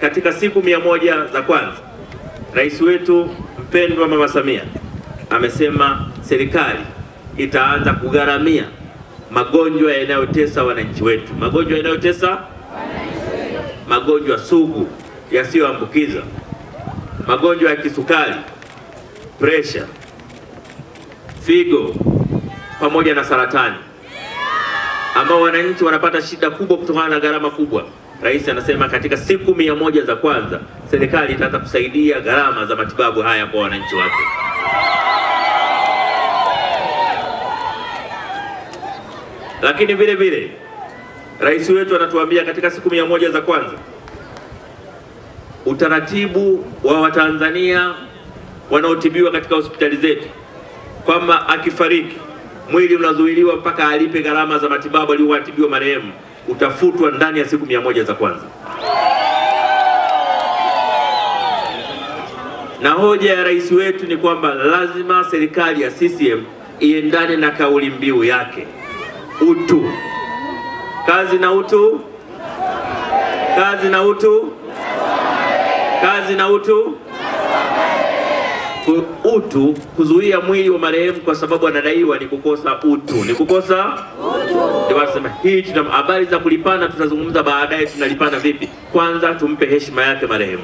katika siku 100 za kwanza, rais wetu mpendwa Mama Samia amesema serikali itaanza kugharamia magonjwa yanayotesa wananchi wetu. Magonjwa yanayotesa magonjwa sugu yasiyoambukiza, magonjwa ya kisukari, pressure, figo pamoja na saratani, ambao wananchi wanapata shida kubwa kutokana na gharama kubwa. Rais anasema katika siku 100 za kwanza serikali itaanza kusaidia gharama za matibabu haya kwa wananchi wake. Lakini vile vile rais wetu anatuambia katika siku 100 za kwanza utaratibu wa Watanzania wanaotibiwa katika hospitali zetu, kwamba akifariki mwili unazuiliwa mpaka alipe gharama za matibabu aliyotibiwa marehemu, utafutwa ndani ya siku 100 za kwanza. Na hoja ya rais wetu ni kwamba lazima serikali ya CCM iendane na kauli mbiu yake, utu, kazi na utu, kazi na utu, kazi na utu. Utu, kuzuia mwili wa marehemu kwa sababu anadaiwa, ni kukosa utu, ni kukosa utu. Ndio wanasema hii, tuna habari za kulipana, tutazungumza baadaye tunalipana vipi. Kwanza tumpe heshima yake marehemu.